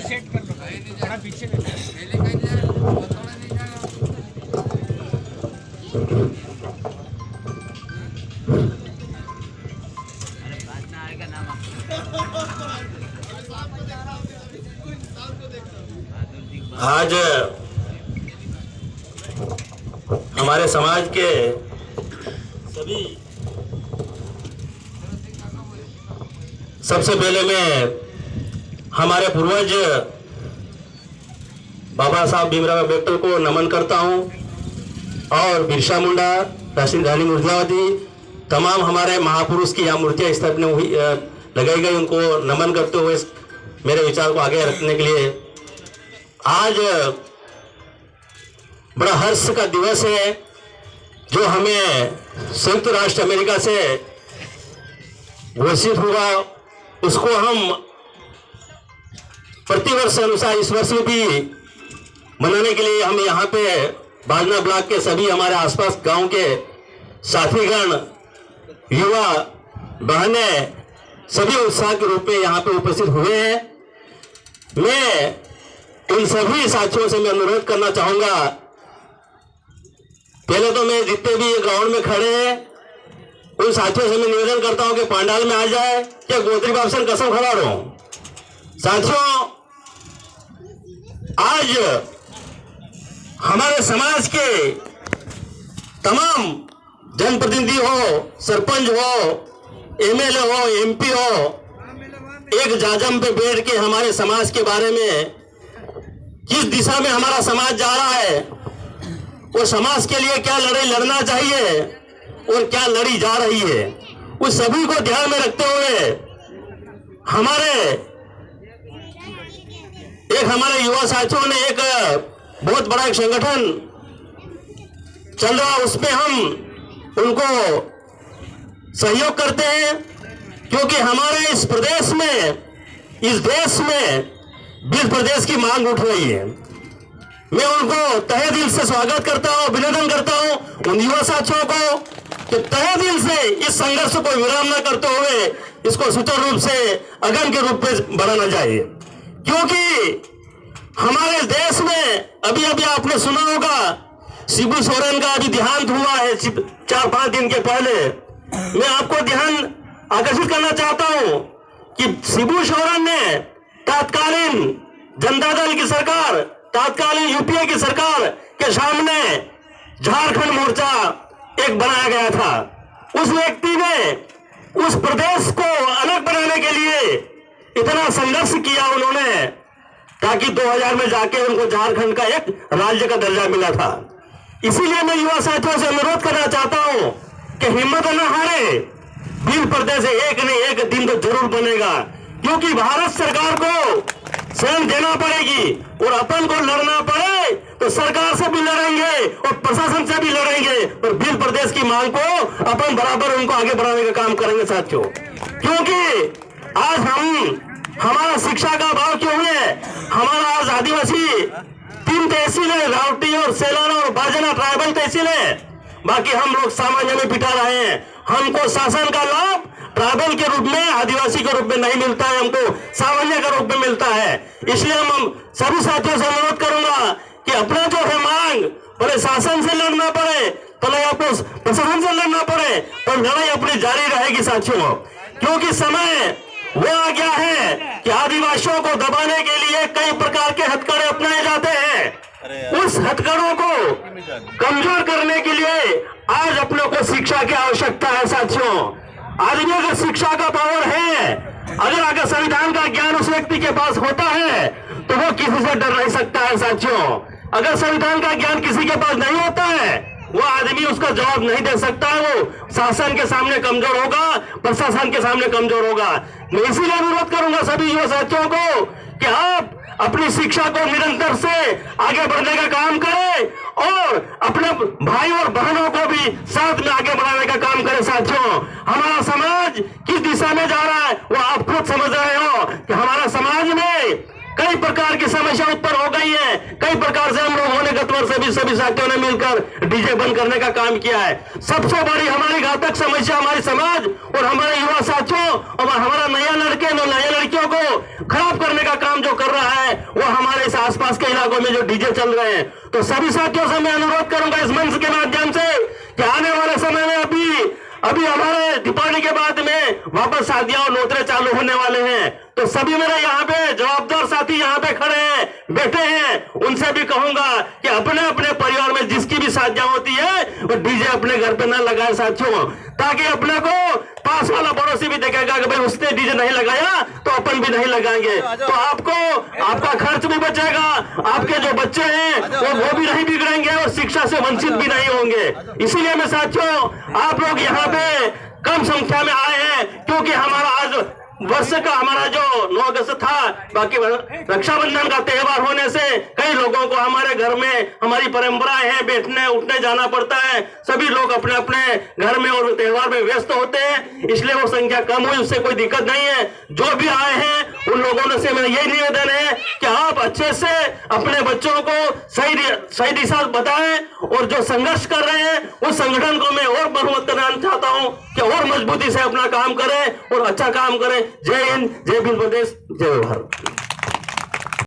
Set कर लो, थोड़ा पीछे ले लो। आज हमारे समाज के सबसे पहले मैं हमारे पूर्वज बाबा साहब भीमराव अम्बेडकर को नमन करता हूं और बिरसा मुंडा, रानी मुर्दावती, तमाम हमारे महापुरुष की यहाँ मूर्तियां स्थापना हुई लगाई गई, उनको नमन करते हुए मेरे विचार को आगे रखने के लिए आज बड़ा हर्ष का दिवस है जो हमें संयुक्त राष्ट्र अमेरिका से घोषित हुआ। उसको हम प्रतिवर्ष अनुसार इस वर्ष भी मनाने के लिए हम यहाँ पे बाजना ब्लॉक के सभी हमारे आसपास गांव के साथीगण, युवा बहने सभी उत्साह के रूप में यहाँ पे उपस्थित हुए हैं। मैं इन सभी साथियों से मैं अनुरोध करना चाहूंगा, पहले तो मैं जितने भी ग्राउंड में खड़े हैं उन साथियों से मैं निवेदन करता हूं कि पंडाल में आ जाए, क्या गोत्री बाप से कसम खड़ा रहो। साथियों, आज हमारे समाज के तमाम जनप्रतिनिधि हो, सरपंच हो, एमएलए हो, एमपी हो, एक जाजम पे बैठ के हमारे समाज के बारे में किस दिशा में हमारा समाज जा रहा है, वो समाज के लिए क्या लड़ाई लड़ना चाहिए और क्या लड़ी जा रही है, उस सभी को ध्यान में रखते हुए हमारे युवा साथियों ने एक बहुत बड़ा एक संगठन चल रहा, उसमें हम उनको सहयोग करते हैं क्योंकि हमारे इस प्रदेश में, इस देश में 20 प्रदेश की मांग उठ रही है। मैं उनको तहे दिल से स्वागत करता हूं, अभिनंदन करता हूं उन युवा साथियों को कि तहे दिल से इस संघर्ष को विराम न करते हुए इसको सुचारू रूप से अगम के रूप में बढ़ाना चाहिए। क्योंकि हमारे देश में अभी अभी आपने सुना होगा शिबू सोरेन का अभी देहांत हुआ है 4-5 दिन के पहले। मैं आपको ध्यान आकर्षित करना चाहता हूं कि शिबू सोरेन ने तत्कालीन जनता दल की सरकार, तत्कालीन यूपीए की सरकार के सामने झारखंड मोर्चा एक बनाया गया था। उस व्यक्ति ने उस प्रदेश को अलग बनाने के लिए इतना संघर्ष किया उन्होंने, ताकि 2000 में जाके उनको झारखंड का एक राज्य का दर्जा मिला था। इसीलिए मैं युवा साथियों से अनुरोध करना चाहता हूं कि हिम्मत न हारे, 20 प्रदेश एक नहीं एक दिन तो जरूर बनेगा, क्योंकि भारत सरकार को स्वयं देना पड़ेगी और अपन को लड़ना पड़े तो सरकार से भी लड़ेंगे और प्रशासन से भी लड़ेंगे और 20 प्रदेश की मांग को अपन बराबर उनको आगे बढ़ाने का काम करेंगे साथियों। क्योंकि आज हमारा शिक्षा का अभाव क्यों है, हमारा आज आदिवासी 3 तहसील है, रावटी और सेलाना और बाजना ट्राइबल तहसील है, बाकी हम लोग सामान्य में पिटा रहे हैं। हमको शासन का लाभ ट्राइबल के रूप में, आदिवासी के रूप में नहीं मिलता है, हमको सामान्य के रूप में मिलता है। इसलिए हम सभी साथियों से अनुरोध करूंगा कि अपना जो है मांग, भले शासन से लड़ना पड़े, भले आपको प्रशासन से लड़ना पड़े, पर लड़ाई अपनी जारी रहेगी साथियों। क्योंकि समय वो आ गया है कि आदिवासियों को दबाने के लिए कई प्रकार के हथकड़े अपनाए जाते हैं। उस हथकड़ों को कमजोर करने के लिए आज अपने को शिक्षा की आवश्यकता है साथियों। आदमी अगर शिक्षा का पावर है, अगर संविधान का ज्ञान उस व्यक्ति के पास होता है तो वो किसी से डर नहीं सकता है साथियों। अगर संविधान का ज्ञान किसी के पास नहीं होता है, वो आदमी उसका जवाब नहीं दे सकता है, वो शासन के सामने कमजोर होगा, प्रशासन के सामने कमजोर होगा। मैं इसीलिए अनुरोध करूंगा सभी युवा साथियों को कि आप अपनी शिक्षा को निरंतर से आगे बढ़ने का काम करें और अपने भाई और बहनों को भी साथ में आगे बढ़ाने का काम करें साथियों। हमारा समाज किस दिशा में जा रहा है वो आप खुद समझ रहे हो कि हमारा समाज में कई प्रकार की समस्या उत्पन्न हो गई है। कई प्रकार से हम लोगों ने गत वर्ष भी सभी साथियों ने मिलकर डीजे बंद करने का काम किया है। सबसे बड़ी हमारी घातक समस्या हमारे समाज और हमारे युवा साथियों और हमारा नया लड़के और नया लड़कियों को खराब करने का काम जो कर रहा है वो हमारे इस आसपास के इलाकों में जो डीजे चल रहे हैं। तो सभी साथियों से मैं अनुरोध करूंगा इस मंच के माध्यम से कि आने वाले समय में अभी हमारे दीपावली के बाद में वापस शादियां और नौतरे चालू होने वाले हैं। तो सभी मेरे यहाँ पे जवाबदार साथी यहाँ पे खड़े हैं, बैठे हैं, उनसे भी कहूंगा कि अपने अपने परिवार में जिसकी भी शादियां होती है वो डीजे अपने घर पे ना लगाए साथियों, ताकि अपने को पास वाला पड़ोसी भी देखेगा कि भाई उसने डीजे नहीं लगाया तो अपन भी नहीं लगाएंगे। तो आपका खर्च भी बचेगा, आपके जो बच्चे हैं वो भी नहीं बिगड़ेंगे और शिक्षा से वंचित भी नहीं होंगे। इसीलिए मैं साथियों आप लोग यहाँ पे कम संख्या में आए हैं, क्योंकि हमारा आज वर्ष का हमारा जो 9 अगस्त था, बाकी रक्षाबंधन का त्योहार होने से कई लोगों को हमारे घर में हमारी परंपराएं हैं, बैठने उठने जाना पड़ता है, सभी लोग अपने अपने घर में और त्योहार में व्यस्त होते हैं, इसलिए वो संख्या कम हुई, उससे कोई दिक्कत नहीं है। जो भी आए हैं उन लोगों से मेरा यही निवेदन है कि आप अच्छे से अपने बच्चों को सही दिशा बताएं और जो संघर्ष कर रहे हैं उस संगठन को मैं और बढ़ोतरी करना चाहता हूं कि और मजबूती से अपना काम करें और अच्छा काम करें। जय हिंद, जय भीम प्रदेश, जय भारत।